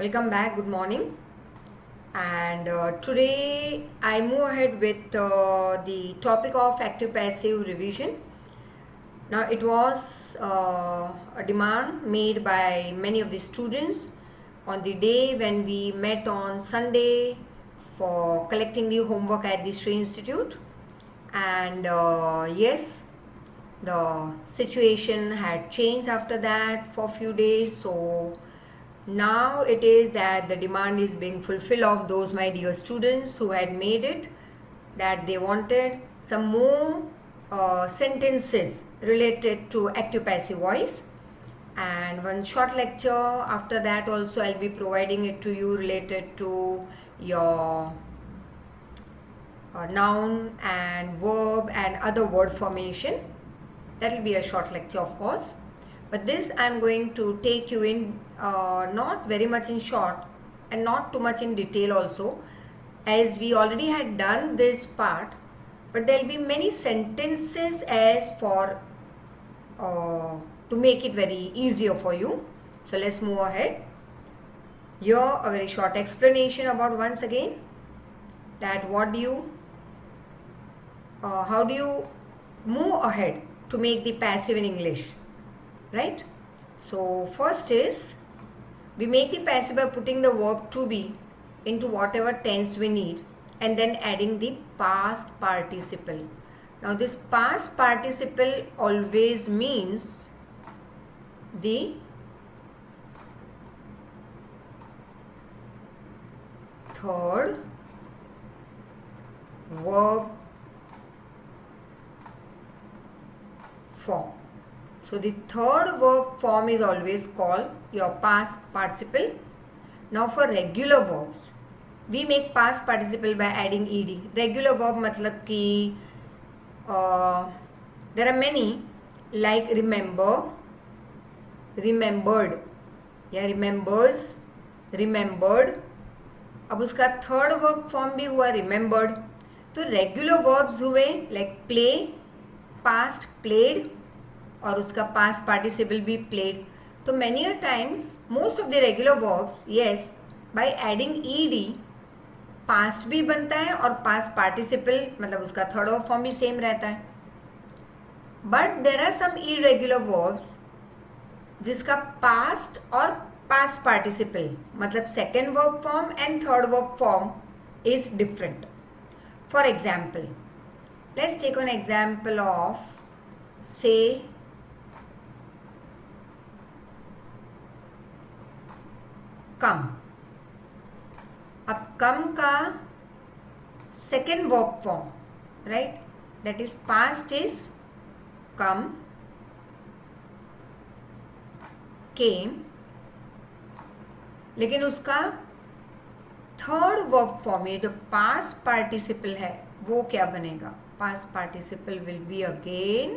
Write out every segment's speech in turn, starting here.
Welcome back, good morning. And today I move ahead with the topic of active passive revision. Now, it was a demand made by many of the students on the day when we met on Sunday for collecting the homework at the Sri Institute. And yes, the situation had changed after that for a few days. So now it is that the demand is being fulfilled of those my dear students who had made it, that they wanted some more sentences related to active passive voice, and one short lecture after that also I'll be providing it to you related to your noun and verb and other word formation. That will be a short lecture, of course, but this I'm going to take you in not very much in short and not too much in detail also, as we already had done this part, but there will be many sentences as for to make it very easier for you. So let's move ahead. Here a very short explanation about, once again, that how do you move ahead to make the passive in English, right? So first is, we make the passive by putting the verb to be into whatever tense we need and then adding the past participle. Now this past participle always means the third verb form. So the third verb form is always called your past participle. Now for regular verbs, we make past participle by adding ed. Regular verb matlab ki there are many, like remember, remembered या remembers, remembered. अब उसका third verb form भी हुआ remembered. तो regular verbs हुए like play, past played, और उसका past participle भी प्लेड. तो many a times most of the regular verbs, yes, by adding ED past भी बनता है और पास्ट पार्टिसिपल मतलब उसका थर्ड वर्ब फॉर्म भी सेम रहता है. But there are some irregular verbs जिसका पास्ट और पास्ट पार्टिसिपल मतलब second verb form and third verb form is different. For example, let's take an example of say come. अब come का second verb form, right, that is past is come, came, लेकिन उसका third verb form ये जो past participle है वो क्या बनेगा? Past participle will be again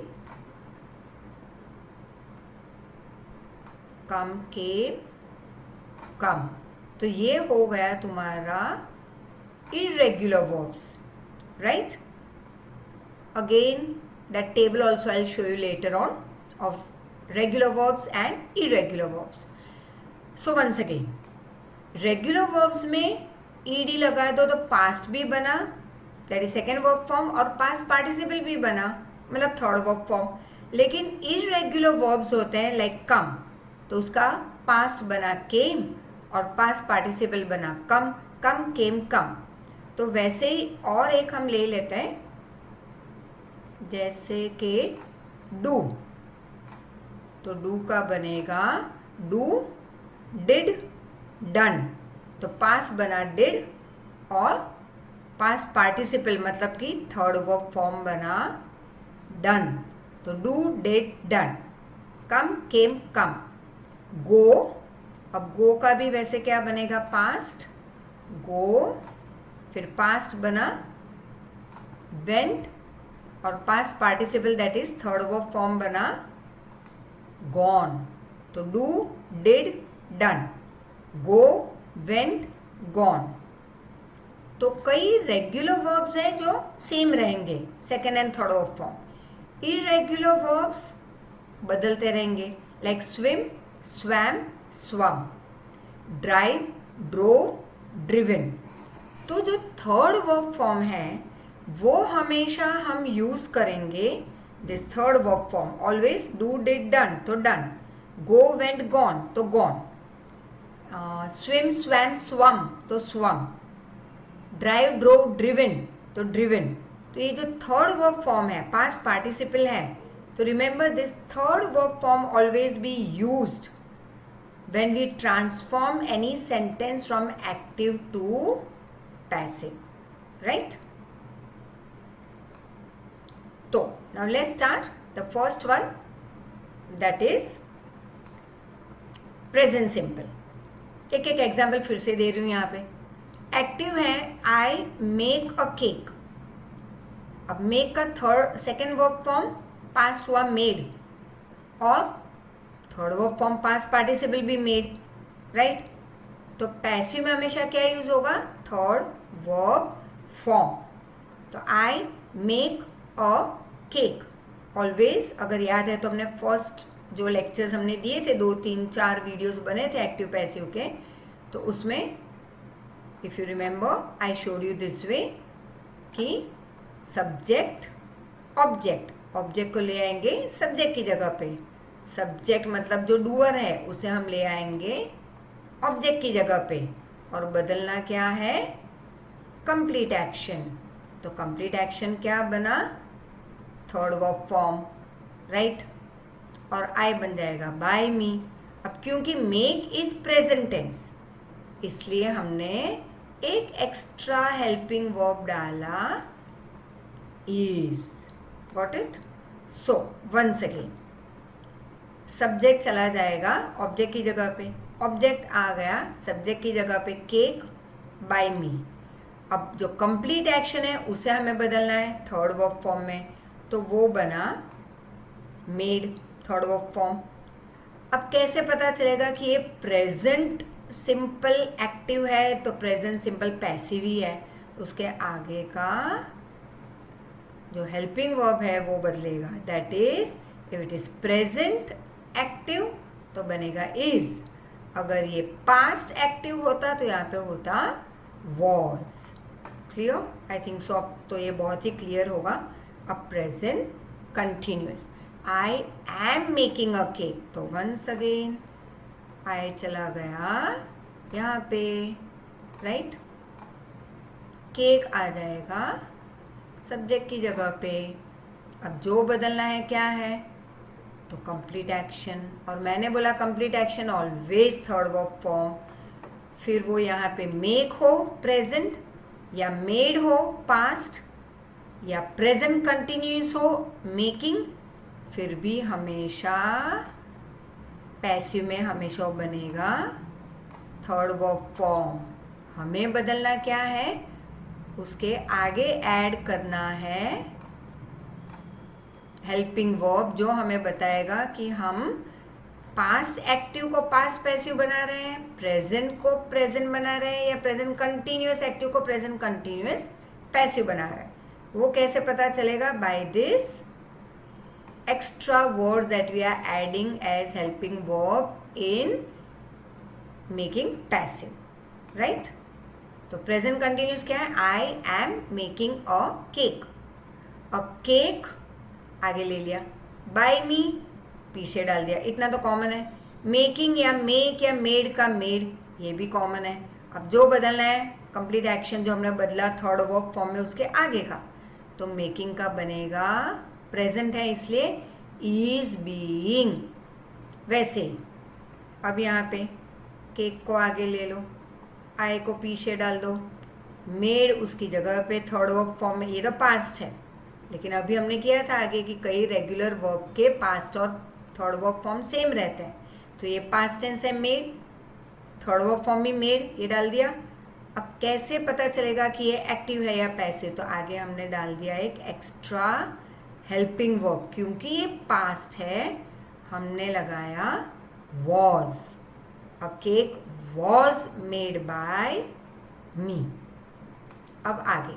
come, came, come. तो ये हो गया तुम्हारा irregular verbs, right? Again, that table also I'll show you later on of regular verbs and irregular verbs. So once again, regular verbs में ed लगा दो तो past भी बना, that is second verb form, और past participle भी बना मतलब third verb form. लेकिन irregular verbs होते हैं like come, तो उसका past बना came और past participle बना come, come, came, come. तो वैसे ही और एक हम ले लेते हैं, जैसे कि डू. तो डू का बनेगा डू, डिड, डन. तो पास बना डिड और पास पार्टिसिपल मतलब कि थर्ड वर्ब फॉर्म बना डन. तो do, did, done. Come, came, कम. गो, अब गो का भी वैसे क्या बनेगा? पास्ट, गो, फिर पास्ट बना वेंट और past participle that is third verb form बना गॉन. तो do, did, done, go, went, gone. तो कई रेगुलर वर्ब्स हैं जो सेम रहेंगे second and third verb form. Irregular verbs बदलते रहेंगे like swim, swam, swum. Drive, drove, driven. तो जो थर्ड वर्ब फॉर्म है वो हमेशा हम यूज करेंगे this third verb form always. Do, did, done तो डन, गो, वेंट, गॉन तो गॉन, स्विम, स्वैम, स्वम तो स्वम, ड्राइव, ड्रोव, ड्रिवन तो ड्रिवन। तो ये जो थर्ड वर्ब फॉर्म है पास्ट पार्टिसिपल है, तो remember this third verb form always be used when we transform any sentence from active to passive, right? So now let's start the first one, that is present simple. एक एक example फिर से दे रही हूँ यहाँ पे। एक्टिव है I make a cake. अब मेक का third second verb form past हुआ मेड, और third verb form past participle भी मेड, राइट? तो पैसिव में हमेशा क्या यूज होगा? Third verb form. तो I make a cake always, अगर याद है तो हमने फर्स्ट जो लेक्चर्स हमने दिए थे, 2 3 4 वीडियोस बने थे एक्टिव पैसिव के, तो उसमें if you remember I showed you this way कि सब्जेक्ट ऑब्जेक्ट, ऑब्जेक्ट को ले आएंगे सब्जेक्ट की जगह पे, सब्जेक्ट मतलब जो डूअर है उसे हम ले आएंगे ऑब्जेक्ट की जगह पे, और बदलना क्या है? Complete action. तो कंप्लीट एक्शन क्या बना? Third verb form, right? और आई बन जाएगा बाय मी। अब क्योंकि मेक इज प्रेजेंट टेंस, इसलिए हमने एक एक्स्ट्रा हेल्पिंग वर्ब डाला, is. Got it? So once again subject चला जाएगा ऑब्जेक्ट की जगह पे, ऑब्जेक्ट आ गया सब्जेक्ट की जगह पे, केक बाय मी। अब जो कंप्लीट एक्शन है उसे हमें बदलना है थर्ड वर्ब फॉर्म में, तो वो बना मेड, थर्ड वर्ब फॉर्म। अब कैसे पता चलेगा कि ये प्रेजेंट सिंपल एक्टिव है तो प्रेजेंट सिंपल पैसिव ही है? तो उसके आगे का जो हेल्पिंग वर्ब है वो बदलेगा, that is if it is present active तो बनेगा इज, अगर ये पास्ट एक्टिव होता तो यहाँ पे होता वॉज। क्लियर? आई थिंक सो। अब तो ये बहुत ही क्लियर होगा। अब present continuous, I am making a cake, तो वंस अगेन आई चला गया यहाँ पे, राइट? केक आ जाएगा सब्जेक्ट की जगह पे। अब जो बदलना है क्या है? तो कंप्लीट एक्शन, और मैंने बोला complete action always third verb form. फिर वो यहाँ पे मेक हो प्रेजेंट, या मेड हो पास्ट, या प्रेजेंट कंटिन्यूस हो मेकिंग, फिर भी हमेशा पैसिव में हमेशा बनेगा थर्ड वर्ब फॉर्म। हमें बदलना क्या है? उसके आगे ऐड करना है हेल्पिंग वर्ब, जो हमें बताएगा कि हम पास्ट एक्टिव को पास्ट पैसिव बना रहे हैं, प्रेजेंट को प्रेजेंट बना रहे हैं, या प्रेजेंट कंटिन्यूअस एक्टिव को प्रेजेंट कंटिन्यूअस पैसिव बना रहे हैं। वो कैसे पता चलेगा? By this extra word that we are adding as helping verb in making passive, right? तो प्रेजेंट कंटिन्यूअस क्या है? I am making a cake. A cake आगे ले लिया, बाय मी पीछे डाल दिया, इतना तो कॉमन है। मेकिंग या मेक या मेड का मेड, ये भी कॉमन है। अब जो बदलना है कंप्लीट एक्शन जो हमने बदला थर्ड वर्ब फॉर्म में उसके आगे का, तो मेकिंग का बनेगा प्रेजेंट है इसलिए इज बीइंग। वैसे ही अब यहाँ पे केक को आगे ले लो, आई को पीछे डाल दो, मेड उसकी जगह पे थर्ड वर्ब फॉर्म में, ये तो पास्ट है, लेकिन अभी हमने किया था आगे कि कई रेगुलर वर्ब के पास्ट और थर्ड वर्ब फॉर्म सेम रहते हैं, तो ये पास्ट टेंस है मेड, थर्ड वर्ब फॉर्म भी मेड, ये डाल दिया। अब कैसे पता चलेगा कि ये एक्टिव है या पैसिव? तो आगे हमने डाल दिया एक एक्स्ट्रा हेल्पिंग वर्ब, क्योंकि ये पास्ट है हमने लगाया was. A cake was made by me. अब आगे,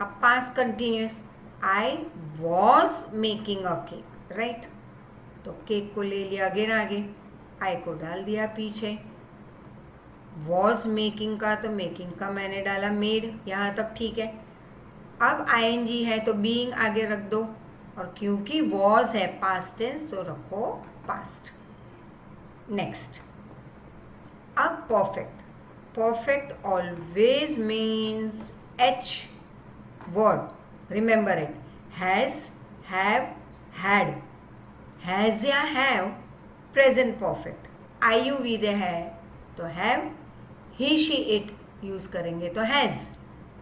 अब past continuous, I was making a cake, right? तो केक को ले लिया अगेन आगे, आई को डाल दिया पीछे, वॉज मेकिंग का तो मेकिंग का मैंने डाला मेड, यहाँ तक ठीक है। अब आईएनजी है तो बीइंग आगे रख दो, और क्योंकि वॉज है पास्ट टेंस तो रखो पास्ट। नेक्स्ट, अब perfect. Perfect always means H word, remember it, has, have, had. Has या have present perfect, I you we they है तो have, he she it use करेंगे तो हैज,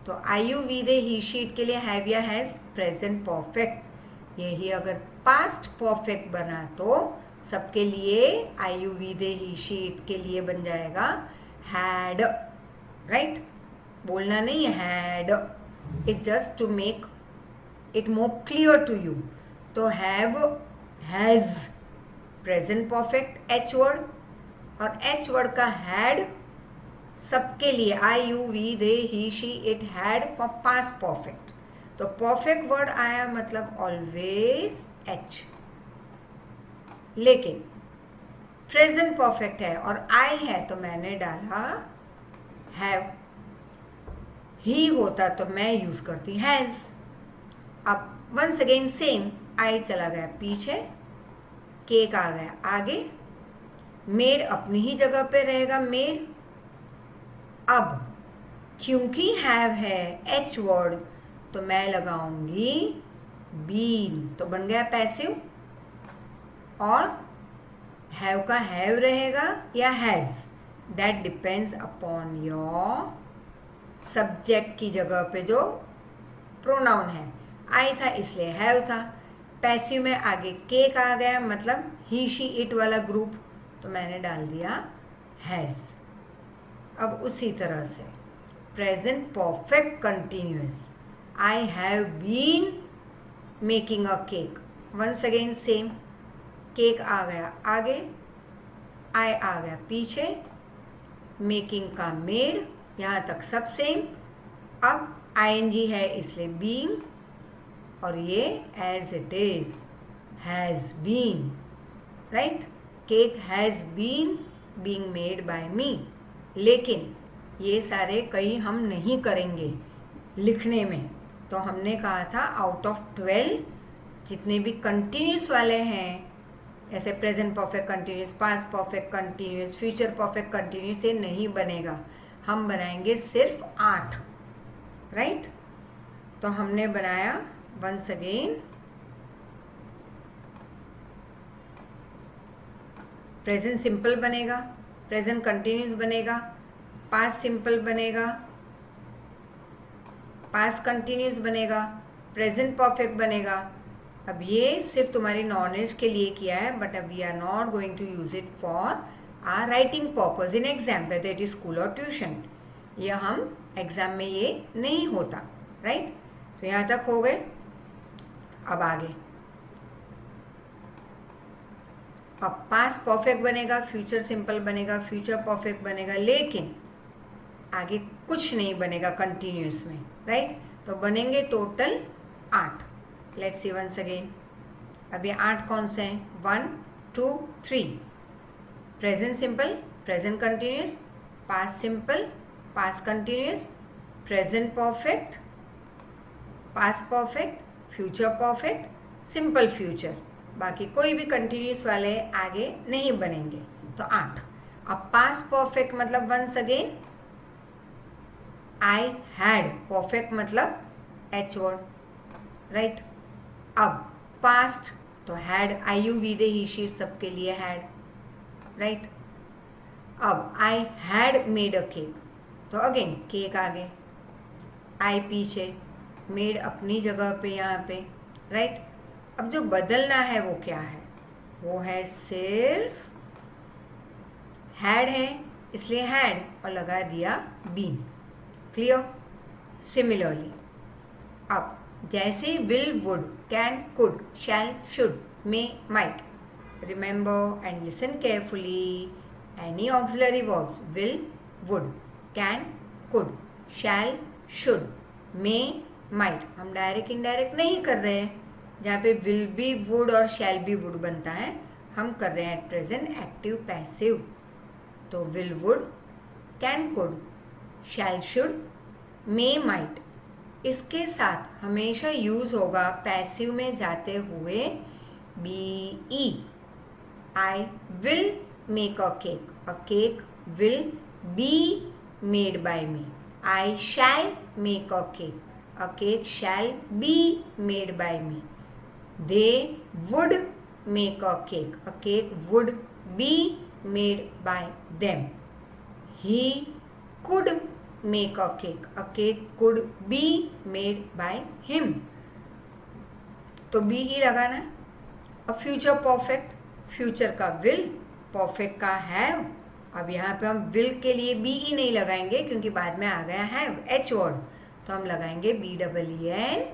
तो I you we they he she it के लिए have या has present perfect. यही अगर पास्ट परफेक्ट बना तो सबके लिए I you we they he she it के लिए बन जाएगा हैड, राइट? बोलना नहीं है had, it's just to make it more clear to you. तो have, has present perfect H word, और एच वर्ड का हैड सबके लिए I you we they he she it had for past perfect. तो perfect word आया मतलब always H. लेकिन present perfect है और आई है तो मैंने डाला हैव, ही होता तो मैं यूज करती हैज। अब वंस अगेन सेम, आई चला गया पीछे, केक आ गया आगे, मेड अपनी ही जगह पे रहेगा मेड। अब क्योंकि हैव है एच वर्ड तो मैं लगाऊंगी बीन, तो बन गया पैसिव। और हैव का हैव रहेगा या has, that depends upon your subject की जगह पे जो प्रोनाउन है। आई था इसलिए हैव था, पैसिव में आगे केक आ गया मतलब ही शी इट वाला ग्रुप, तो मैंने डाल दिया हैज। अब उसी तरह से present perfect continuous, I have been making a cake, once again same, cake आ गया आगे, आई आ गया पीछे, मेकिंग का मेड, यहाँ तक सब सेम। अब आईएनजी है इसलिए बीइंग, और ये as it is has been, right? Cake has been being made by me. लेकिन ये सारे कहीं हम नहीं करेंगे लिखने में, तो हमने कहा था आउट ऑफ 12 जितने भी कंटिन्यूस वाले हैं, ऐसे present perfect continuous, past perfect continuous, future perfect continuous, ये नहीं बनेगा। हम बनाएंगे सिर्फ 8, राइट? तो हमने बनाया वंस अगेन प्रेजेंट सिंपल बनेगा, प्रेजेंट कंटिन्यूस बनेगा, पास्ट सिंपल बनेगा, पास्ट कंटिन्यूस बनेगा, प्रेजेंट परफेक्ट बनेगा। अब ये सिर्फ तुम्हारी नॉलेज के लिए किया है, बट अब we are not going to use it for our writing purpose in exam, whether it is school और ट्यूशन। ये हम एग्जाम में ये नहीं होता, राइट? तो यहाँ तक हो गए। अब आगे, अब पास्ट परफेक्ट बनेगा, फ्यूचर सिंपल बनेगा, फ्यूचर परफेक्ट बनेगा, लेकिन आगे कुछ नहीं बनेगा कंटिन्यूस में, राइट? तो बनेंगे total 8। Let's see once again. अब ये 8 कौन से हैं? 1 2 3। Present simple, present continuous, past simple, past continuous, present perfect, past perfect, future perfect, simple future. बाकी कोई भी कंटिन्यूस वाले आगे नहीं बनेंगे, तो 8। अब पास्ट परफेक्ट मतलब once again I had, perfect मतलब एच वर्ड, राइट? अब पास्ट तो had, I you we they he she सबके लिए हैड, राइट? अब I had made a cake, तो अगेन केक आगे, आई पीछे, मेड अपनी जगह पे यहाँ पे, राइट? अब जो बदलना है वो क्या है? वो है सिर्फ हैड है इसलिए हैड और लगा दिया बीन। क्लियर? सिमिलरली अब जैसे will, would, can, could, shall, should, may, might, remember and listen carefully any auxiliary verbs will, would, can, could, shall, should, may, might हम डायरेक्ट इनडायरेक्ट नहीं कर रहे हैं। जहाँ पे विल बी वुड और शैल बी वुड बनता है, हम कर रहे हैं एट प्रेजेंट एक्टिव पैसिव। तो will, would, can could, shall should, may might, इसके साथ हमेशा यूज होगा पैसिव में जाते हुए B E. I will make a cake will be made by me. I shall make a cake shall be made by me. They would make a cake would be made by them. He could make a cake could be made by him। तो B E लगाना है। अब future perfect, future का will, perfect का have. अब यहाँ पे हम विल के लिए बी ई नहीं लगाएंगे क्योंकि बाद में आ गया हैव, एच वर्ड, तो हम लगाएंगे B double E N,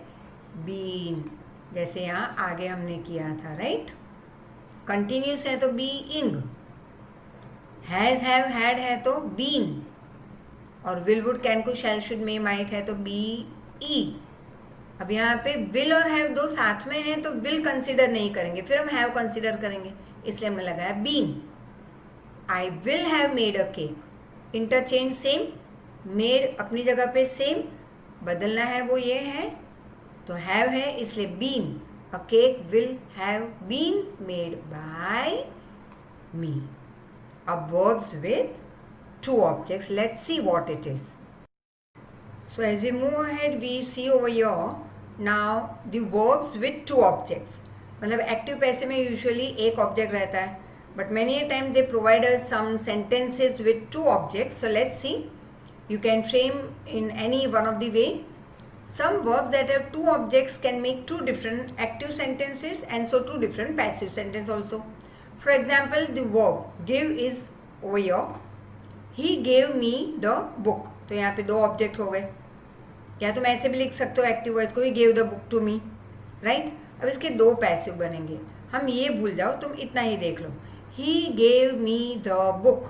been, जैसे यहाँ आगे हमने किया था, राइट। कंटिन्यूस है तो बी इंग, हैज हैव हैड है तो बीन, और will would can could shall should may might है तो बी ई। अब यहाँ पे विल और हैव दो साथ में हैं तो विल कंसिडर नहीं करेंगे, फिर हम हैव कंसिडर करेंगे, इसलिए हमने लगाया been. I will have made a cake, interchange same, made अपनी जगह पे सेम, बदलना है वो ये है तो हैव है इसलिए been. A cake will have been made by me. अब verbs with two objects, let's see what it is. So as we move ahead we see over here now the verbs with two objects। मतलब active passive में usually एक object रहता है, but many a time they provide us some sentences with two objects। So let's see, you can frame in any one of the way। Some verbs that have two objects can make two different active sentences and so two different passive sentences also। For example, the verb give is over here, he gave me the book। तो यहाँ पे दो object हो गए। या तुम ऐसे भी लिख सकते हो एक्टिव वॉइस को, ही gave the book to me, right. अब इसके दो पैसिव बनेंगे, हम ये भूल जाओ, तुम इतना ही देख लो, he gave me the book।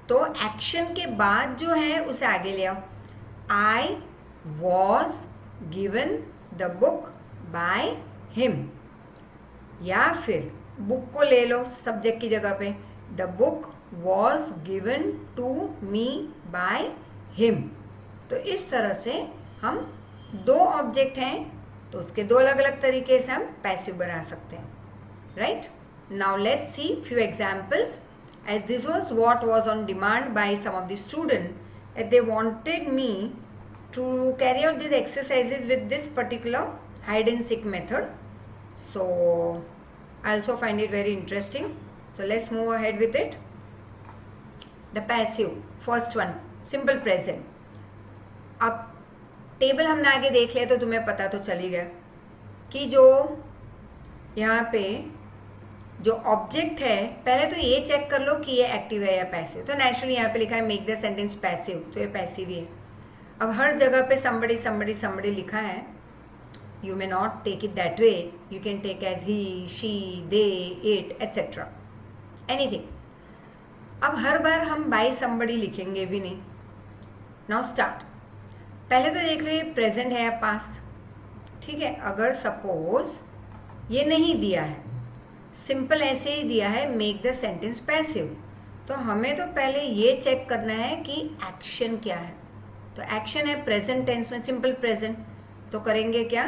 तो एक्शन के बाद जो है उसे आगे ले आओ, I was given the book by him। या फिर बुक को ले लो सब्जेक्ट की जगह पे, the book was given to me by him. तो इस तरह से हम दो ऑब्जेक्ट हैं तो उसके दो अलग अलग तरीके से हम पैसिव बना सकते हैं, right. Now let's see few examples, as this was what was on demand by some of the student at they wanted me to carry out this exercises with this particular hide and seek method. So I also find it very interesting, so let's move ahead with it। The passive, first one, simple present। अब table हमने आगे देख लिया तो तुम्हें पता तो चल ही गया कि जो यहाँ पे जो ऑब्जेक्ट है, पहले तो ये चेक कर लो कि ये एक्टिव है या पैसिव। तो नेचुरली यहाँ पे लिखा है मेक द सेंटेंस पैसिव, तो ये पैसिव ही है। अब हर जगह पे somebody somebody somebody लिखा है, you may not take it that way, you can take as he, she, they, it, etc, anything। अब हर बार हम by somebody लिखेंगे भी नहीं। now start, पहले तो देख लो ये प्रेजेंट है या पास्ट, ठीक है। अगर सपोज ये नहीं दिया है, सिंपल ऐसे ही दिया है मेक द सेंटेंस पैसिव, तो हमें तो पहले ये चेक करना है कि एक्शन क्या है। तो एक्शन है प्रेजेंट टेंस में सिंपल प्रेजेंट, तो करेंगे क्या,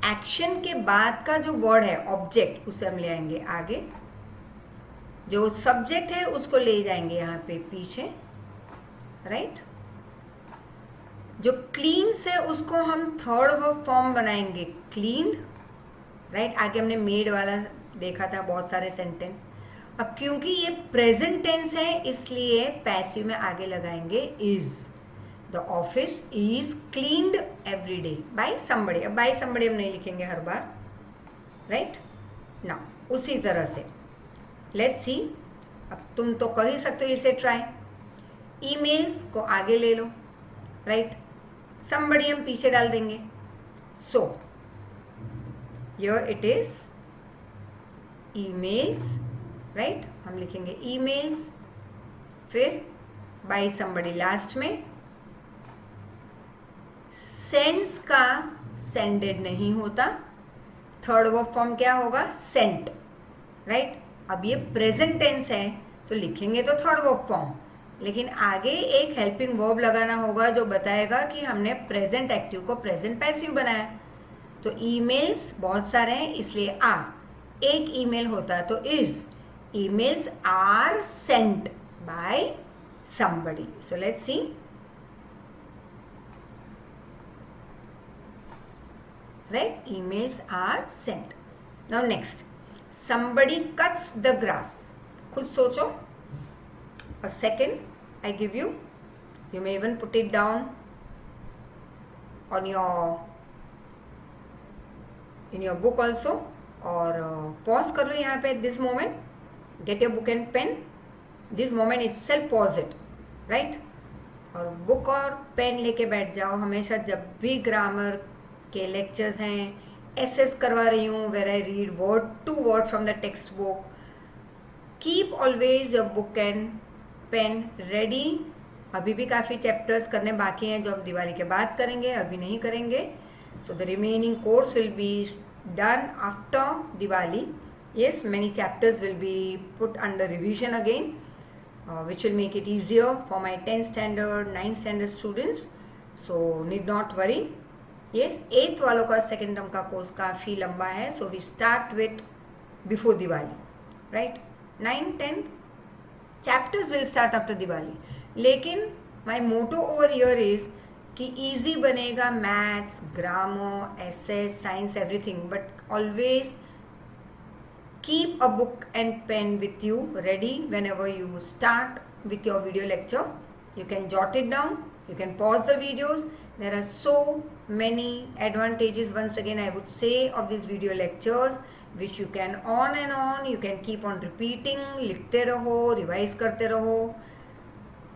एक्शन के बाद का जो वर्ड है ऑब्जेक्ट उसे हम ले आएंगे आगे, जो सब्जेक्ट है उसको ले जाएंगे यहाँ पे पीछे, राइट। जो क्लीन से उसको हम थर्ड वर्ब फॉर्म बनाएंगे क्लीन्ड, राइट। आगे हमने मेड वाला देखा था बहुत सारे सेंटेंस। अब क्योंकि ये प्रेजेंट टेंस है इसलिए पैसिव में आगे लगाएंगे is. The office is cleaned every day by somebody. अब बाय समबडी हम नहीं लिखेंगे हर बार, राइट ना। उसी तरह से लेट्स सी, अब तुम तो कर ही सकते हो इसे ट्राई। ईमेल्स को आगे ले लो, राइट। समबडी हम पीछे डाल देंगे। So here it is emails, right. हम लिखेंगे ईमेल्स, फिर बाय समबडी लास्ट में। सेंड्स का सेंडेड नहीं होता, थर्ड वर्ब फॉर्म क्या होगा, सेंट, राइट। अब ये प्रेजेंट टेंस है तो लिखेंगे तो थर्ड वर्ब फॉर्म, लेकिन आगे एक हेल्पिंग वर्ब लगाना होगा जो बताएगा कि हमने प्रेजेंट एक्टिव को प्रेजेंट पैसिव बनाया। तो ईमेल्स बहुत सारे हैं इसलिए आर। एक ईमेल होता तो is. Emails are sent by somebody. So let's see. Right? Emails are sent. Now next. Somebody cuts the grass. खुद सोचो. A second I give you. You may even put it down on in your book also. और pause कर लो यहाँ पे at this moment. Get your book and pen. This moment itself pause it. Right और book और pen लेके बैठ जाओ हमेशा जब भी ग्रामर के लेक्चर्स हैं, एसेस करवा रही हूँ where I read word to word from the text book, keep always your book and pen ready. अभी भी काफ़ी चैप्टर्स करने बाकी हैं जो हम दिवाली के बाद करेंगे, अभी नहीं करेंगे। So the remaining course will be done after Diwali. Yes, many chapters will be put under revision again, which will make it easier for my 10th standard, 9th standard students. So need not worry. Yes, 8th वालों का second term का course काफ़ी लंबा है, so we start with before Diwali, right? 9th, 10th chapters will start after Diwali. लेकिन my motto over here is कि easy बनेगा maths, grammar, essays, science, everything, but always keep a book and pen with you ready whenever you start with your video lecture. You can jot it down, you can pause the videos. There are so many advantages, once again I would say, of these video lectures which you can on and on, you can keep on repeating, लिखते रहो, revise करते रहो,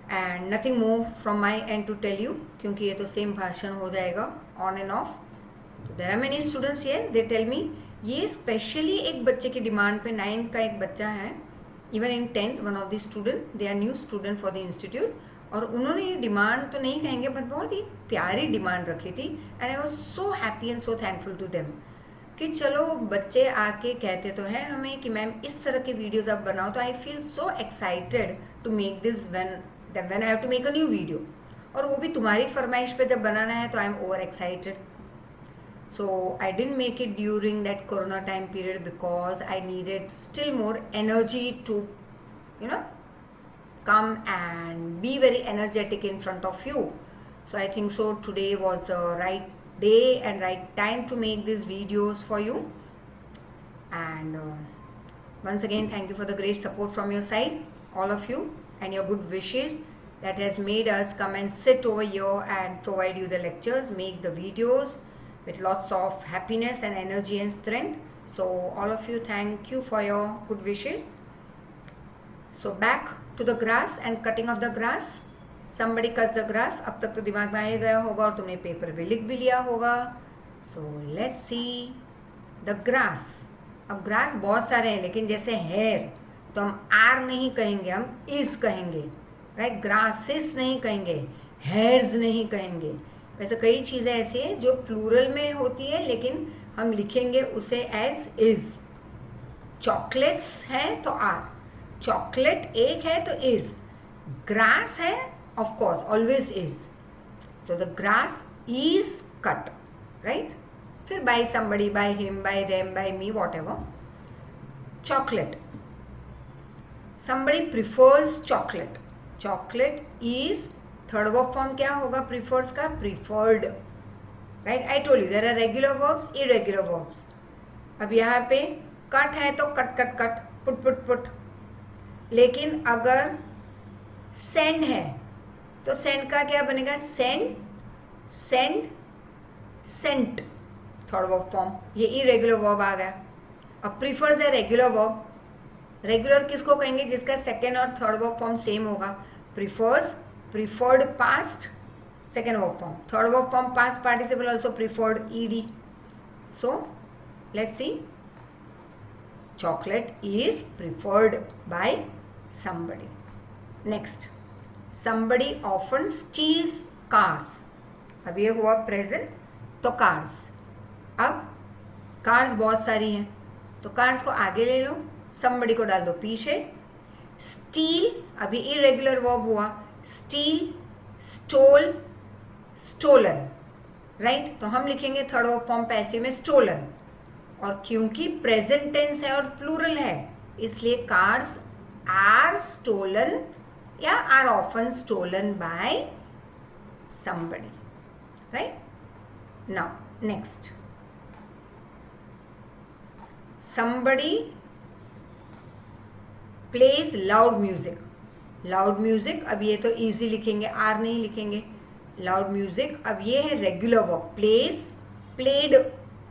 and nothing more from my end to tell you क्योंकि ये तो same भाषण हो जाएगा on and off. So there are many students, yes, they tell me ये स्पेशली एक बच्चे की डिमांड पे, 9th का एक बच्चा है, even in 10th one of the student, they are new student for the institute, और उन्होंने ये डिमांड तो नहीं कहेंगे बट बहुत ही प्यारी डिमांड रखी थी and I was so happy and so thankful to them कि चलो बच्चे आके कहते तो हैं हमें कि मैम इस तरह के वीडियोज़ आप बनाओ। तो I feel so excited to make this when I have to make a new video, और वो भी तुम्हारी फरमाइश पे जब बनाना है तो I am over excited. So I didn't make it during that corona time period because I needed still more energy to, come and be very energetic in front of you. So I think so today was the right day and right time to make these videos for you. And once again, thank you for the great support from your side, all of you, and your good wishes that has made us come and sit over here and provide you the lectures, make the videos with lots of happiness and energy and strength. So all of you, thank you for your good wishes. So back to the grass and cutting of the grass. Somebody cuts the grass. अब तक तो दिमाग में आ ही गया होगा और तुमने paper पे लिख भी लिया होगा. So let's see the grass. अब grass बहुत सारे हैं लेकिन जैसे hair तो हम R नहीं कहेंगे, हम is कहेंगे, right? grasses नहीं कहेंगे, hairs नहीं कहेंगे. वैसे कई चीज़ें ऐसी हैं जो प्लूरल में होती है लेकिन हम लिखेंगे उसे एज इज. चॉकलेट्स है तो आर, चॉकलेट एक है तो इज, ग्रास है of course always is. So the grass is cut, right? फिर by somebody, by him, by them, by me, whatever. Chocolate, somebody prefers chocolate. Chocolate is, third verb form क्या होगा prefers का? Preferred, right? I told you there are regular verbs, irregular verbs. अब यहाँ पे cut है तो cut cut cut, put put put. लेकिन अगर सेंड है तो सेंड का क्या बनेगा? Send, send, sent, third verb form. ये इरेगुलर वर्ब आ गया. अब प्रीफर्स है रेगुलर वर्ब. रेगुलर किसको कहेंगे? जिसका सेकेंड और थर्ड वर्ब फॉर्म सेम होगा. Prefers, preferred past, second verb form. Third verb form past participle also preferred, ed. So let's see. Chocolate is preferred by somebody. Next, somebody often steals cars. अब ये हुआ present तो cars. अब cars बहुत सारी हैं तो कार्स को आगे ले लो, somebody को डाल दो पीछे. स्टील अभी इरेगुलर वर्ब हुआ, स्टील, स्टोल, स्टोलन, राइट। तो हम लिखेंगे थर्ड वर्ब फॉर्म पैसिव में स्टोलन, और क्योंकि प्रेजेंट टेंस है और प्लूरल है इसलिए कार्स आर स्टोलन या are often stolen by somebody, right? Now next, somebody plays loud music. loud music अब ये तो easy लिखेंगे, आर नहीं लिखेंगे. loud music अब ये है regular verb, plays, played,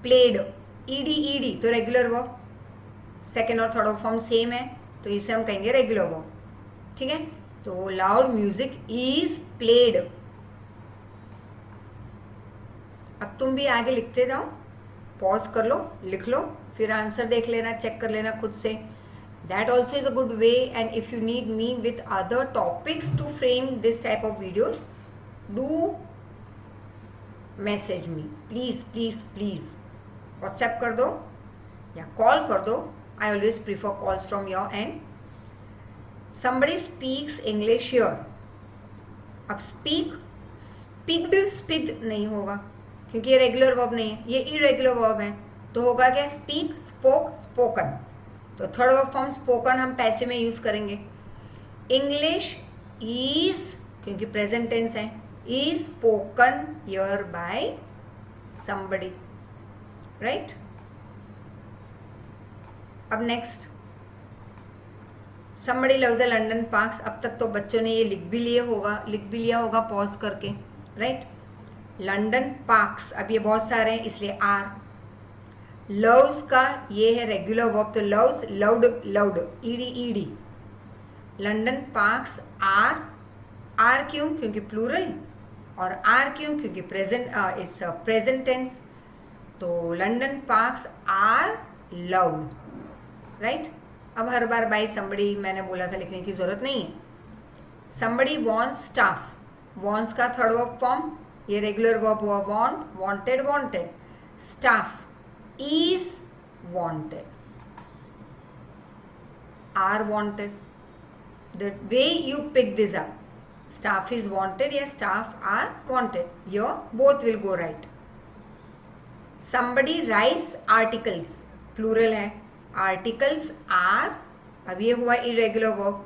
played, ed तो रेगुलर वर्ब, सेकेंड और थर्ड फॉर्म सेम है तो इसे हम कहेंगे रेगुलर वर्ब. ठीक है, तो लाउड म्यूजिक इज प्लेड. अब तुम भी आगे लिखते जाओ, पॉज कर लो, लिख लो, फिर आंसर देख लेना, चेक कर लेना खुद से. That also is a good way. And if you need me with other topics to frame this type of videos, do message me, please please please. WhatsApp कर दो या कॉल कर दो. I always prefer calls from your end. somebody speaks English here. अब speak, speaked, speaked नहीं होगा क्योंकि ये रेगुलर वर्ब नहीं है, ये इरेगुलर वर्ब है. तो होगा क्या? Speak, spoke, spoken. तो थर्ड वर्ब फॉर्म स्पोकन हम पैसिव में यूज करेंगे. इंग्लिश इज, क्योंकि प्रेजेंट टेंस है, is spoken here bye somebody, right. अब next, somebody loves the London parks. अब तक तो बच्चों ने ये लिख भी लिया होगा पॉज करके, राइट. लंडन पार्क्स, अब ये बहुत सारे हैं इसलिए आर. लव्स का ये है रेगुलर वर्ब, तो loves, loved, loved, ED. London parks are. Are क्यों? क्योंकि प्लूरल. और आर क्यों? क्योंकि प्रेजेंट, इट्स प्रेजेंट टेंस. तो London parks are loved, right. अब हर बार बाय somebody मैंने बोला था लिखने की जरूरत नहीं है. somebody wants staff. wants का थर्ड वर्ब फॉर्म, ये रेगुलर वर्ब हुआ want, wanted, wanted. staff is wanted, are wanted. the way you pick this up, staff is wanted या staff are wanted, your both will go right. somebody writes articles, plural है. Articles are, अब ये हुआ irregular verb.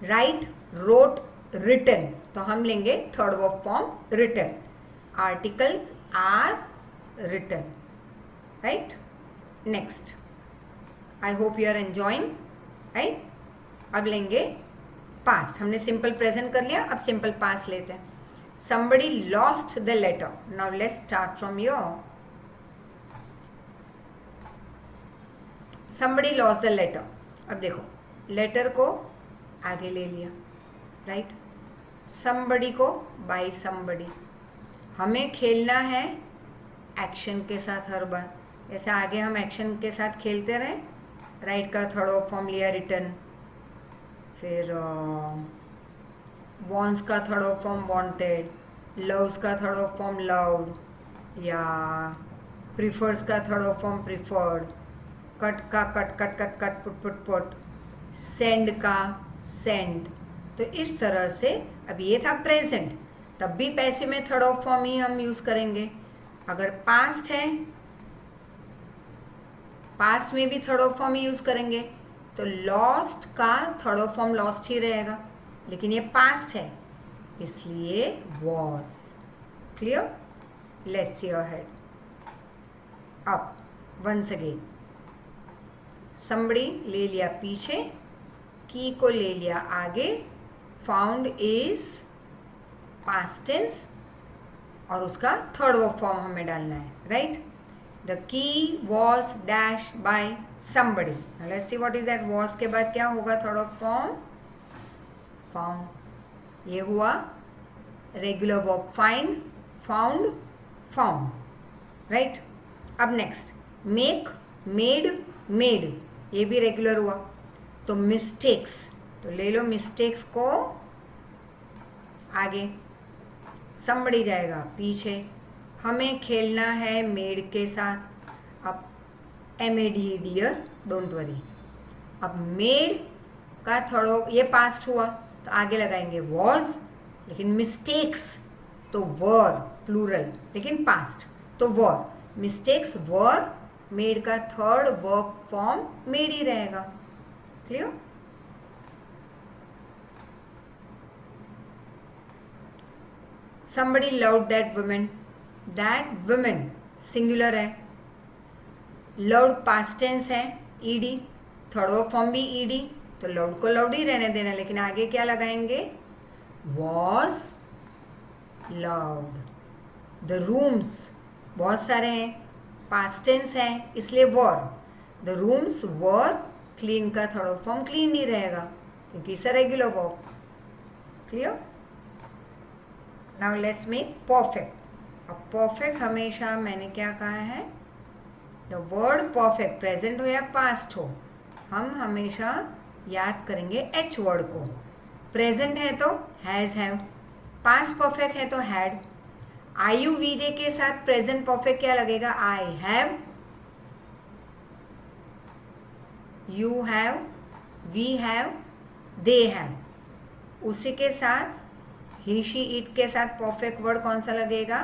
Write, wrote, written, तो हम लेंगे third verb form written. Articles are written, right. Next, I hope you are enjoying, right. अब लेंगे past. हमने सिंपल प्रेजेंट कर लिया, अब सिंपल पास्ट लेते हैं. somebody lost the letter. now let's start from your. somebody lost the letter. अब देखो, लेटर को आगे ले लिया, राइट. somebody को by somebody. हमें खेलना है एक्शन के साथ हर बार, जैसे आगे हम एक्शन के साथ खेलते रहे. राइट का थर्ड वर्ब फॉर्म लिया रिटर्न, फिर वॉन्ट्स का third verb form wanted, loves का थर्ड वर्ब फॉर्म लव्ड, या प्रीफर्स का third verb form preferred, cut का cut, cut cut cut, put put put, send का सेंड. तो इस तरह से, अब ये था प्रेजेंट, तब भी पैसिव में थर्ड ऑफ फॉर्म ही हम यूज करेंगे. अगर पास्ट है, पास्ट में भी third of form he use करेंगे. तो लॉस्ट का थर्ड ऑफ फॉर्म लॉस्ट ही रहेगा, लेकिन ये पास्ट है इसलिए was. Clear? Let's see ahead. अब वंस अगेन, somebody ले लिया पीछे, की को ले लिया आगे, फाउंड इज पास्ट टेंस और उसका थर्ड वर्ब फॉर्म हमें डालना है, right. The key was dash by somebody. now let's see what is that. was के बाद क्या होगा थर्ड वर्ब फॉर्म? फाउंड. ये हुआ regular verb find, found, found, right. अब नेक्स्ट, मेक, मेड, मेड, ये भी रेगुलर हुआ. तो मिस्टेक्स, तो ले लो मिस्टेक्स को आगे, somebody जाएगा पीछे. हमें खेलना है मेड के साथ. अब MAD, डियर, डोंट वरी. अब मेड का थर्ड, ये पास्ट हुआ तो आगे लगाएंगे वॉज, लेकिन मिस्टेक्स तो वर प्लूरल, लेकिन पास्ट तो वर, मिस्टेक्स वर मेड का थर्ड वर्ब फॉर्म मेड ही रहेगा। Clear? somebody loved that woman, that woman singular है, loved पास्ट टेंस है, ईडी, थर्ड वर्ब फॉर्म भी ईडी, तो loved को loved ही रहने देना, लेकिन आगे क्या लगाएंगे, was loved। द रूम्स बहुत सारे हैं, पास्ट टेंस है इसलिए वर, द रूम्स वर क्लीन का थर्ड वर्ब फॉर्म क्लीन नहीं रहेगा क्योंकि इसे regular verb. Clear? Now let's make perfect. अब परफेक्ट हमेशा मैंने क्या कहा है, द वर्ड परफेक्ट प्रेजेंट हो या पास्ट हो, हम हमेशा याद करेंगे एच वर्ड को। प्रेजेंट है तो हैज हैव, पास्ट परफेक्ट है तो हैड। आयु वी दे के साथ प्रेजेंट परफेक्ट क्या लगेगा, I have, you have, we have, they have. उसी के साथ ही शी इट के साथ परफेक्ट वर्ड कौन सा लगेगा,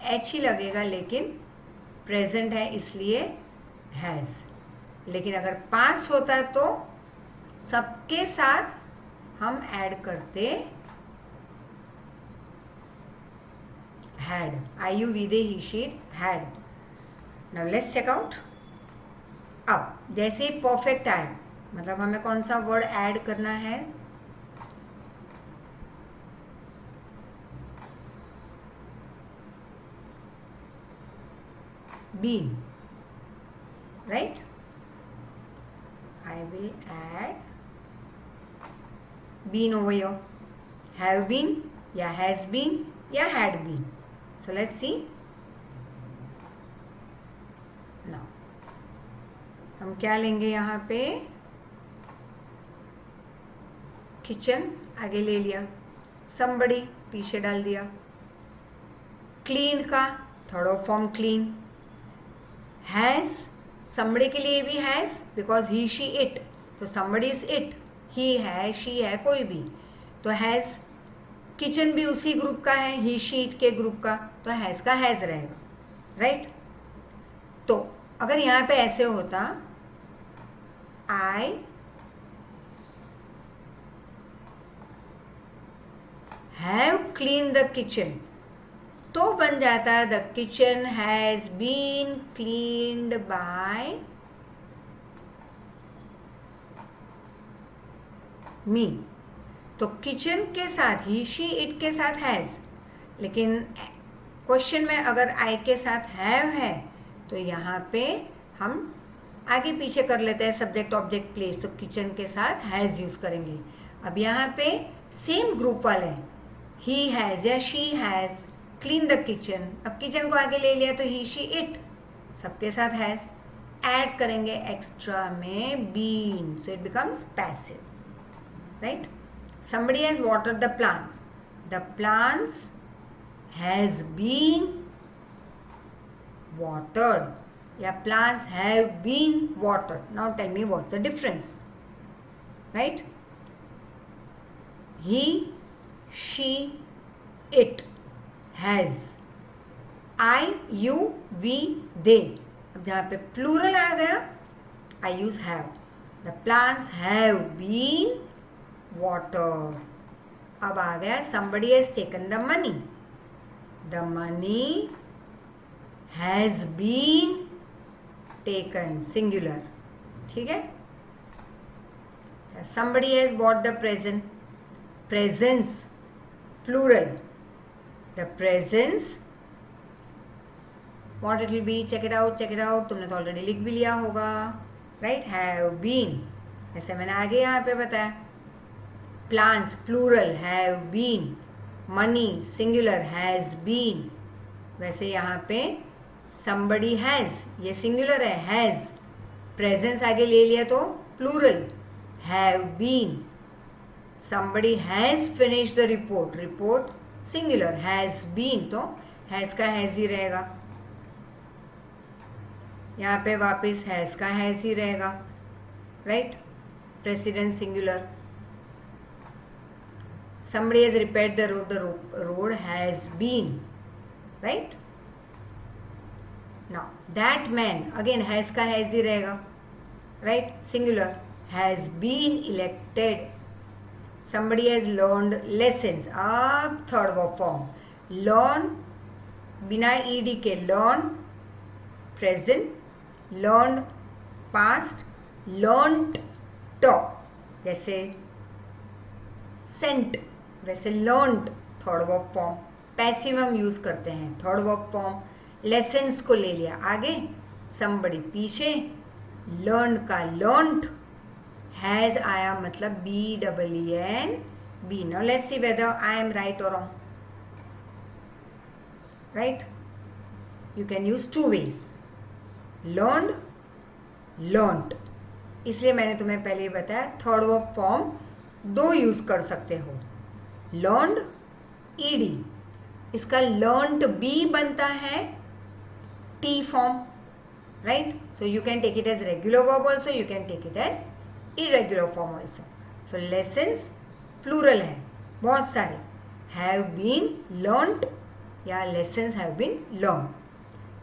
एच ही लगेगा, लेकिन प्रेजेंट है इसलिए हैज। लेकिन अगर पास्ट होता तो सबके साथ हम ऐड करते had, I you we they he she it had. Now let's check out. अब जैसे ही परफेक्ट आया, मतलब हमें कौन सा वर्ड ऐड करना है, been, right? I will add been over here, have been या has been या had been. So let's see now, हम क्या लेंगे यहाँ पे, किचन आगे ले लिया, somebody पीछे डाल दिया, क्लीन का third form clean, has somebody के लिए भी has because he she it, तो somebody इज इट, ही है शी है कोई भी, तो हैज। किचन भी उसी ग्रुप का है, ही शी इट के ग्रुप का, तो हैज का हैज रहेगा, राइट? तो अगर यहाँ पे ऐसे होता, I have clean the kitchen, तो बन जाता है the kitchen has been cleaned by me. तो किचन के साथ ही शी इट के साथ हैज, लेकिन क्वेश्चन में अगर आई के साथ हैव है तो यहाँ पे हम आगे पीछे कर लेते हैं सब्जेक्ट ऑब्जेक्ट प्लेस, तो किचन के साथ हैज यूज करेंगे। अब यहाँ पे सेम ग्रुप वाले हैं, ही हैज या she has clean the kitchen, अब किचन को आगे ले लिया तो ही शी इट सबके साथ हैज, ऐड करेंगे एक्स्ट्रा में been, so it becomes passive, right? somebody has watered the plants, the plants has been watered या plants have been watered. Now tell me what's the difference, right? He, she, it has, I, you, we, they। अब जहाँ पे plural आ गया, I use have, the plants have been watered। अब आ गया somebody has taken the money, the money has been taken, singular, ठीक है? somebody has bought the present, presents plural, the presents what it will be, check it out, तुमने तो already लिख भी लिया होगा, राइट? हैव बीन, ऐसे मैंने आगे यहाँ पे बताया। Plants plural have been, money singular has been, वैसे यहाँ पे somebody has ये सिंगुलर है, हैज, प्रेजेंस आगे ले लिया तो plural have been. somebody has finished the report, report singular has been, तो हैज का हैज ही रहेगा, यहाँ पे वापस हैज का हैज ही रहेगा, right? President singular, somebody has repaired the road, the road has been, right? Now that man, again has का has ही रहेगा, right? Singular, has been elected. Somebody has learned lessons. अब third verb form, learn बिना ed के, learn present, learned past, learnt जैसे sent वैसे learnt third verb form. Passive हम use करते हैं थर्ड वर्ब फॉर्म. लेसन्स को ले लिया आगे, somebody पीछे, learned का learnt, has आया मतलब BEEN B. Now let's see whether I am right or wrong. Right? You can use two ways. Learned, learnt. इसलिए मैंने तुम्हें पहले ही बताया थर्ड वर्ब फॉर्म दो यूज कर सकते हो. लर्नड ed, इसका लर्नड बी बनता है T form, right? So you can take it as regular verb also, you can take it as irregular form also. So lessons plural है बहुत सारे, हैव बीन लर्नड या lessons have been learn.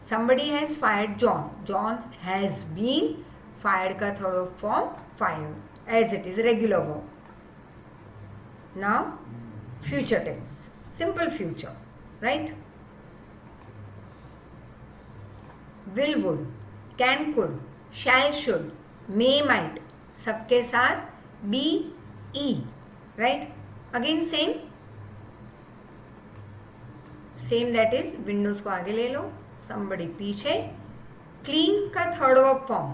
somebody has fired John, John has been fired का third form fired as it is regular verb. Now future tense, simple future, right? will, would, can, could, shall, should, may, might, सबके साथ be, e, right? Again same that is windows को आगे ले लो, somebody पीछे. Clean का third verb form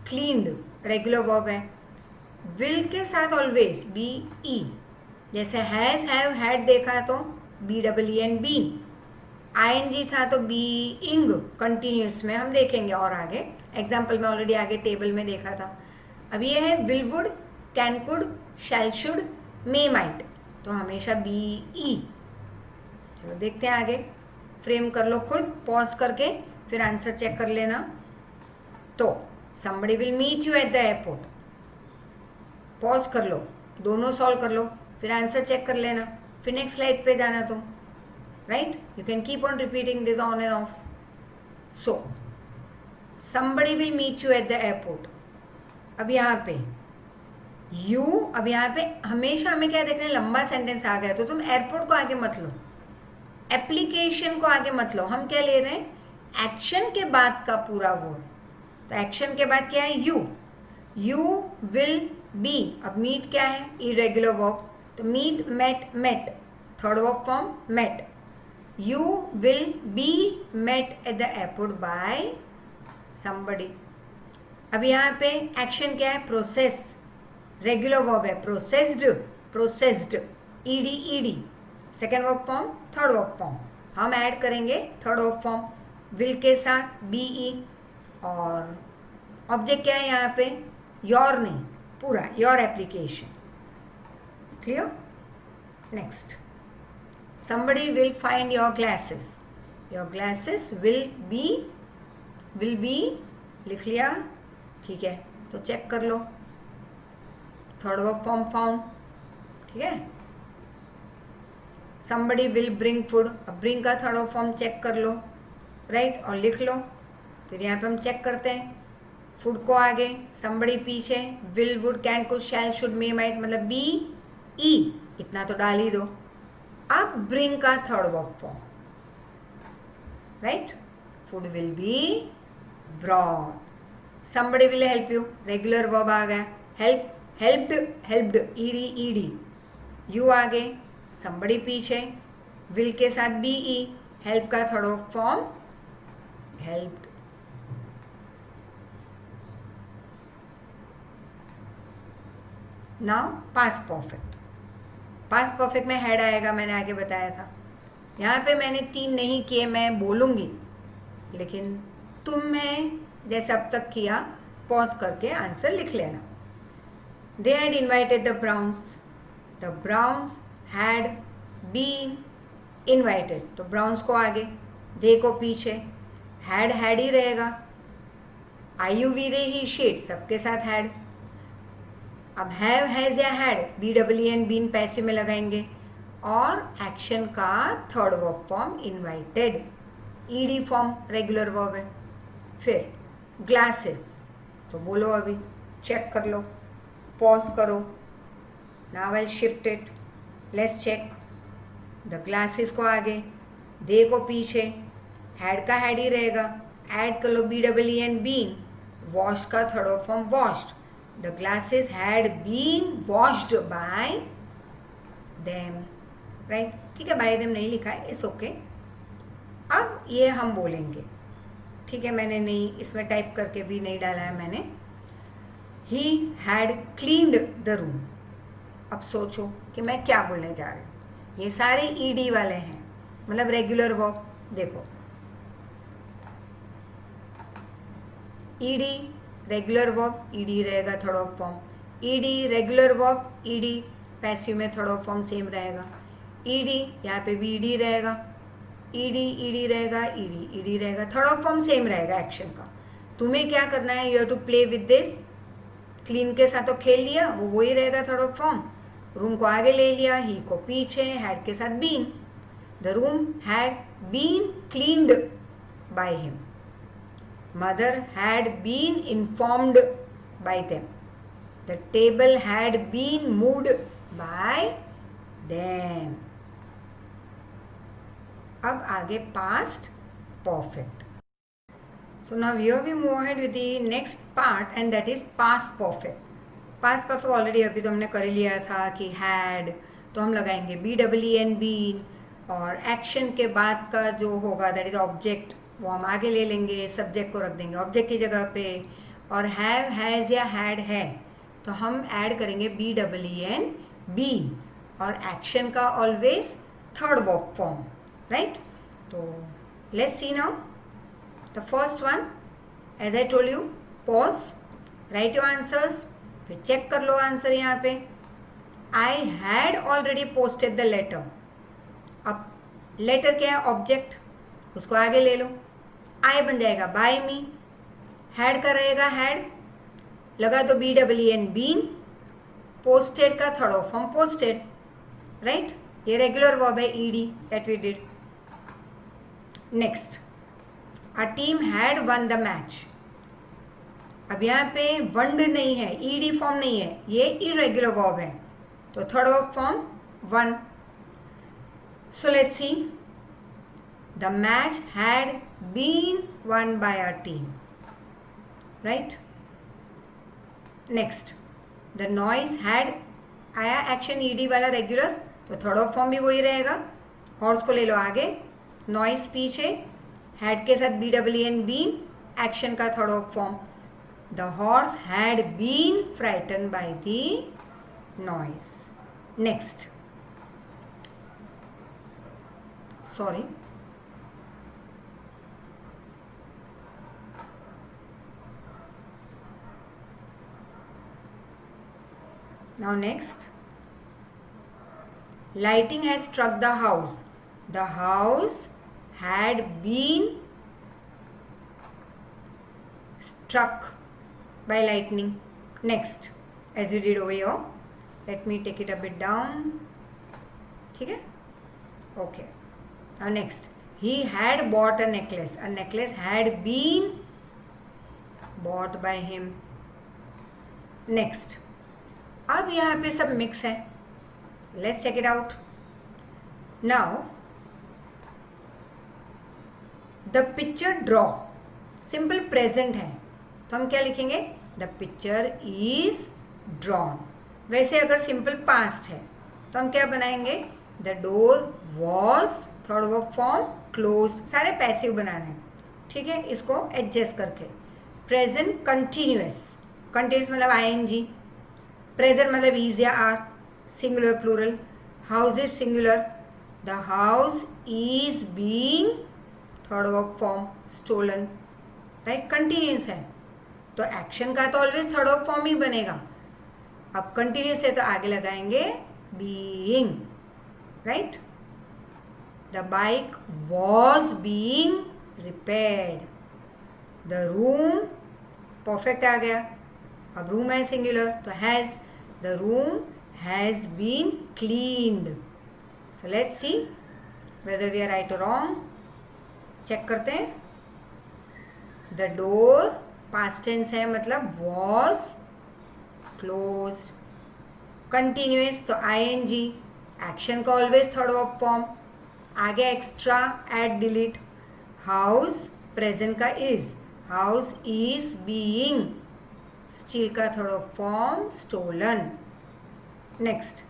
cleaned regular verb है. Will के साथ ऑलवेज बी ई, जैसे हैज हैव हैड देखा तो BEEN बीन. ING था तो बीइंग कंटिन्यूस में हम देखेंगे और आगे एग्जाम्पल में ऑलरेडी आगे टेबल में देखा था. अब ये है will, would, can, could, shall, should, may, might, तो हमेशा BE. चलो देखते हैं आगे, फ्रेम कर लो खुद पॉज करके, फिर आंसर चेक कर लेना. तो somebody will meet you at the airport, pause कर लो, दोनों सॉल्व कर लो, फिर आंसर चेक कर लेना, फिर नेक्स्ट स्लाइड पे जाना तुम, right? You can keep on repeating this on end of. So somebody will meet you at the airport. अब यहाँ पे यू, अब यहाँ पे हमेशा हमें क्या देखना है, लंबा सेंटेंस आ गया तो तुम एयरपोर्ट को आगे मत लो, एप्लीकेशन को आगे मत लो. हम क्या ले रहे हैं, एक्शन के बाद का पूरा वर्ड. तो एक्शन के बाद क्या है, यू विल बी. अब मीट क्या है, इरेगुलर वर्ब, तो meet, met, met, third verb form met. You will be met at the airport by somebody. अब यहाँ पे एक्शन क्या है, प्रोसेस, रेगुलर वर्ब है, processed, processed, ed. Second verb form, third verb form. हम add करेंगे third verb form will के साथ BE. और ऑब्जेक्ट क्या है यहाँ पे, योर नहीं, पूरा your application. Clear? Next, somebody will find your glasses. Your glasses will be लिख लिया, ठीक है? तो चेक कर लो, थर्ड वर्ब फॉर्म फाउंड, ठीक है? somebody will bring food, अब bring का थर्ड वर्ब फॉर्म चेक कर लो, राइट? और लिख लो. फिर यहाँ पे हम चेक करते हैं, फूड को आगे, somebody पीछे, will, would, can, could, shall, should, may, might, मतलब BE, इतना तो डाल ही दो. अब bring का third verb form, right? Food will be brought. somebody will help you, regular verb आ गया. Help, helped, ed. यू आगे, somebody पीछे, विल के साथ BE, हेल्प का third verb form helped. Now past perfect. Past perfect में had आएगा, मैंने आगे बताया था. यहाँ पे मैंने 3 नहीं किए, मैं बोलूँगी, लेकिन तुम्हें जैसे अब तक किया पॉज करके आंसर लिख लेना. They had invited the Browns. The Browns had been invited, तो ब्राउन्स को आगे, दे को पीछे, हैड ही रहेगा. IUV दे ही शीट सबके साथ हैड. अब हैव, हैज या हैड BEEN बीन पैसिव में लगाएंगे, और एक्शन का third verb form invited, ED form regular verb है। फिर ग्लासेस, तो बोलो अभी, चेक कर लो, पॉज करो। Now I shift it, let's check. The glasses को आगे, दे को पीछे, हैड का हैड ही रहेगा, ऐड कर लो B double E N been, wash का third verb form washed, the glasses had been washed by them, right. ठीक है, बाय देम नहीं लिखा है, इट्स ओके। अब ये हम बोलेंगे, ठीक है, मैंने नहीं इसमें टाइप करके भी नहीं डाला है मैंने। He had cleaned the room. अब सोचो कि मैं क्या बोलने जा रही हूँ। ये सारे ईडी वाले हैं, मतलब रेगुलर वर्ब। देखो, ईडी रेगुलर वर्ब, ईडी रहेगा third verb form, ED regular verb, ED passive में थर्ड वर्ब फॉर्म सेम रहेगा, ईडी यहाँ पे भी ईडी रहेगा, ईडी ईडी रहेगा, ईडी ईडी रहेगा, थर्ड वर्ब फॉर्म सेम रहेगा एक्शन का। तुम्हें क्या करना है, you have to play with this. Clean के साथ तो खेल लिया, वो वही रहेगा थर्ड वर्ब फॉर्म। रूम को आगे ले लिया, ही को पीछे, हैड के साथ been. The room had been cleaned by him, mother had been informed by them, the table had been moved by them. अब आगे past perfect. So now here we move ahead with the next part and that is past perfect. Past perfect already अभी तो हमने कर लिया था कि had, तो हम लगाएंगे B double E N been, और एक्शन के बाद का जो होगा दैट इज ऑब्जेक्ट, वो हम आगे ले लेंगे, सब्जेक्ट को रख देंगे ऑब्जेक्ट की जगह पे। और हैव, हैज़ या हैड है तो हम ऐड करेंगे B double E N been, और एक्शन का always third verb form, right. तो let's see now the first one, as I told you, pause, write your answers, फिर चेक कर लो आंसर यहाँ पे। I had already posted the letter। अब letter क्या है, ऑब्जेक्ट, उसको आगे ले लो, I बन जाएगा बाय मी, हैड का रहेगा हैड, लगा तो B double E N been, posted का third of form posted, right. ये रेगुलर वर्ब है ED that we did. Next, A team had won the match। अब यहाँ पे वंड नहीं है, ईडी फॉर्म नहीं है, ये इरेगुलर वर्ब है, तो third verb form won. So let's see, the match had been won by a team, right. Next, the noise had, आया एक्शन ईडी वाला रेगुलर, तो थर्ड वर्ब फॉर्म भी वही रहेगा। हॉर्स को ले लो आगे, नॉइज पीछे, हैड के साथ B double E N been, action का third of form. The horse had been frightened by the noise. Next, sorry, now next, lighting has struck the house, the house had been struck by lightning. Next, as we did over here, let me take it a bit down. ठीक है, okay. Now next, he had bought a necklace. A necklace had been bought by him. Next, अब यहाँ पे सब mix है, let's check it out. Now the picture draw, simple present है, तो हम क्या लिखेंगे, द पिक्चर इज ड्रॉन। वैसे अगर सिंपल पास्ट है तो हम क्या बनाएंगे, the door was third verb form close, सारे पैसिव बनाना है, ठीक है, इसको एडजस्ट करके। प्रेजेंट कंटिन्यूस, कंटिन्यूस मतलब आई एन जी, प्रेजेंट मतलब इज या are, singular plural, house is singular, the house is being third verb form stolen, right. Continuous है तो एक्शन का तो ऑलवेज थर्ड वर्ब फॉर्म ही बनेगा। अब कंटिन्यूस है तो आगे लगाएंगे being, right. The bike was being repaired, the room perfect आ गया, अब रूम है सिंगुलर तो has, the room has been cleaned, So let's see whether we are right or wrong. Check करते हैं. The door past tense है मतलब was closed. Continuous तो ing. Action का always third verb form. आगे extra ED delete. House present का is. House is being. Steal का third verb form stolen. Next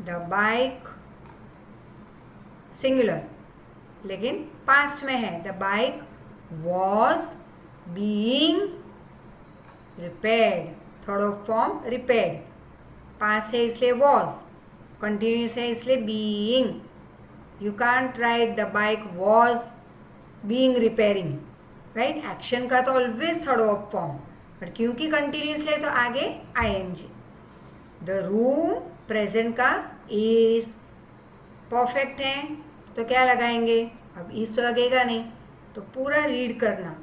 the bike singular लेकिन past में है. The bike was being repaired. Third verb form repaired. Past है इसलिए was. Continuous है इसलिए being. You can't write the bike was being repairing. Right. Action का तो always third verb form but क्योंकि कंटिन्यूस है तो आगे आईएनजी. द रूम प्रेजेंट का इज. परफेक्ट है तो क्या लगाएंगे. अब इज तो लगेगा नहीं तो पूरा रीड करना.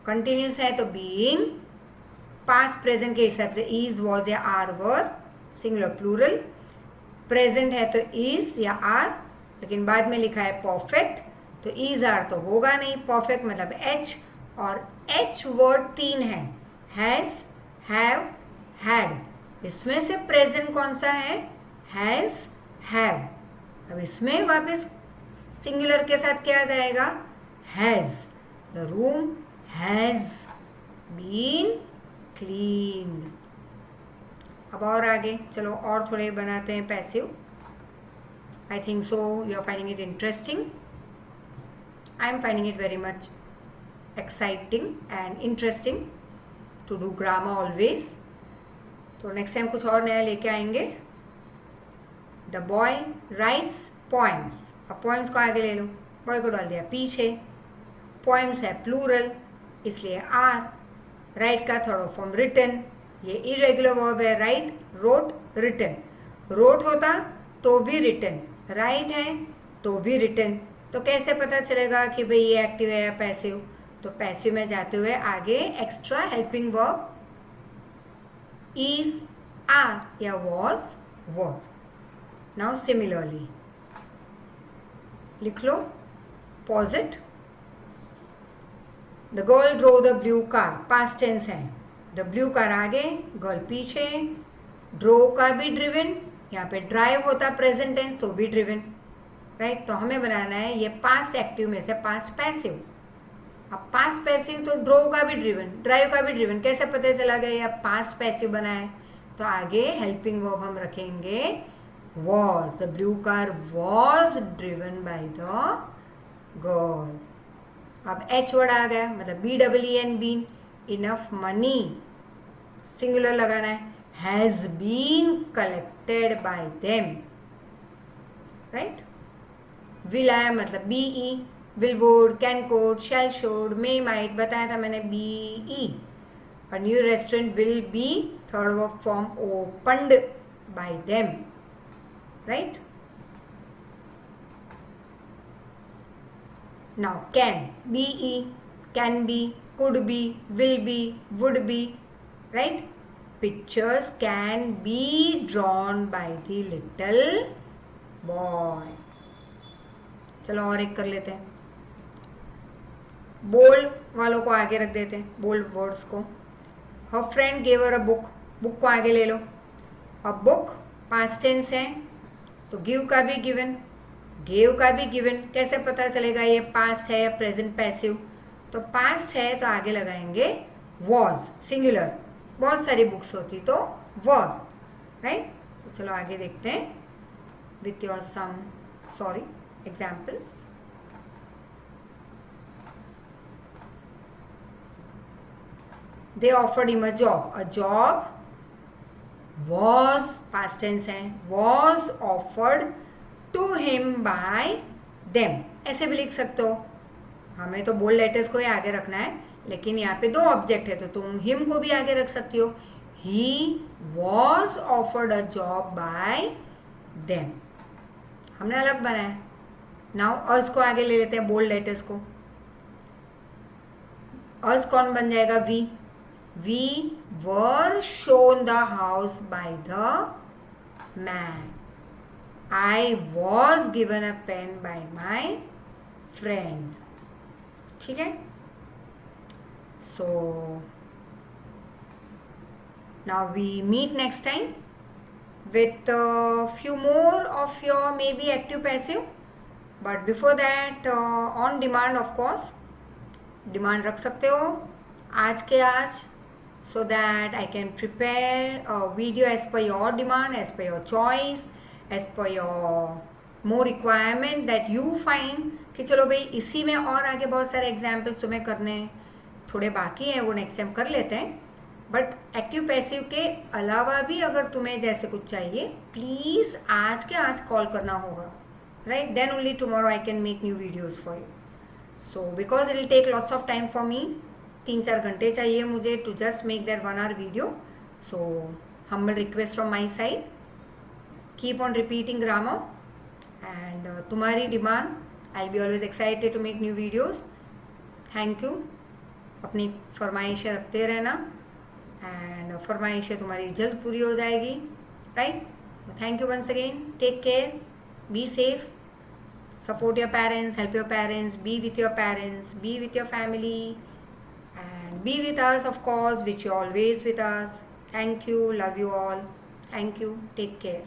कंटिन्यूस है तो बीइंग. पास्ट प्रेजेंट के हिसाब से इज वॉज या are were singular plural. Present है तो इज या आर लेकिन बाद में लिखा है परफेक्ट तो इज आर तो होगा नहीं. परफेक्ट मतलब एच और एच वर्ड 3 है. Has have had. इसमें से प्रेजेंट कौन सा है. Has have. अब इसमें वापस सिंगुलर के साथ क्या आ जाएगा. Has. The room has been cleaned. अब और आगे चलो और थोड़े बनाते हैं passive. I think so you are finding it interesting. I am finding it very much exciting and interesting to do grammar always. तो नेक्स्ट टाइम कुछ और नया लेके आएंगे. The boy rights poems. अब पोएम्स को आगे ले लो. बॉय को डाल दिया पीछे. पोएम्स है प्लूरल इसलिए आर. राइट का थर्ड फॉर्म रिटन. ये इरेगुलर वर्ब है. Write wrote written. रोट होता तो भी रिटन. राइट है तो भी रिटन. तो कैसे पता चलेगा कि भाई ये एक्टिव है या पैसिव. तो पैसिव में जाते हुए आगे extra helping verb is are या वॉज वर. नाउ सिमिलरली लिख लो. Pause it. The girl drove the blue car. Past tense है. द ब्लू कार आगे गर्ल पीछे. ड्रो का भी ड्रिवन. यहाँ पे ड्राइव होता प्रेजेंट टेंस तो भी ड्रिवन. राइट. तो हमें बनाना है ये पास्ट एक्टिव में से पास्ट पैसिव. अब पास्ट पैसिव तो ड्रो का भी ड्रिवन ड्राइव का भी ड्रिवन. कैसे पता चला गया या पास्ट पैसिव बना है. तो आगे हेल्पिंग वर्ब हम रखेंगे was. The blue car was driven by the girl. अब एच वर्ड आ गया मतलब BEEN been. Enough money singular लगाना है. Has been collected by them. Right. Will आया मतलब BE. Will would can could shall should may might बताया था मैंने BE. A new restaurant will be third verb form opened by them. Right. Now can BE. Can be, could be, will be, would be. Right. Pictures can be drawn by the little boy. चलो और एक कर लेते हैं. Bold वालों को आगे रख देते हैं. बोल्ड वर्ड्स को. हर friend gave her a book. Book को आगे ले लो. अब बुक पास्ट टेंस है तो गिव का भी गिवन. गेव का भी गिवन. कैसे पता चलेगा ये पास्ट है या प्रेजेंट पैसिव. तो पास्ट है तो आगे लगाएंगे वॉज सिंगुलर. बहुत सारी बुक्स होती तो वर. राइट. तो चलो आगे देखते हैं with your some examples. They offered him a job. A job was past tense है. Was offered to him by them. ऐसे भी लिख सकते हो. हमें तो बोल्ड लेटर्स को ही आगे रखना है लेकिन यहाँ पे 2 ऑब्जेक्ट है तो तुम हिम को भी आगे रख सकती हो. He was offered a job by them. हमने अलग बनाया. नाउ अस को आगे ले लेते हैं बोल्ड लेटर्स को. अस कौन बन जाएगा. We. We were shown the house by the man. I was given a pen by my friend. ठीक है. So now we meet next time with a few more of your maybe active passive, but before that on demand of course. Demand रख सकते हो आज के आज, so that I can prepare a video as per your demand, as per your choice, as per your more requirement that you find कि चलो भाई इसी में और आगे बहुत सारे एग्जाम्पल्स तुम्हें करने थोड़े बाकी हैं, वो नेक्स्ट टाइम कर लेते हैं. बट एक्टिव पैसिव के अलावा भी अगर तुम्हें जैसे कुछ चाहिए प्लीज़ आज के आज कॉल करना होगा, right? Then only tomorrow I can make new videos for you. So because it will take lots of time for me, 3-4 घंटे चाहिए मुझे to just make that 1 hour video. So humble request from my side, keep on repeating grammar and तुम्हारी demand, I be always excited to make new videos. Thank you. अपनी फरमाइशें रखते रहना and फरमाइशें तुम्हारी जल्द पूरी हो जाएगी, right? Thank you once again. Take care, be safe, support your parents, help your parents, be with your parents, be with your family, and be with us of course, which you're always with us. Thank you, love you all. Thank you, take care.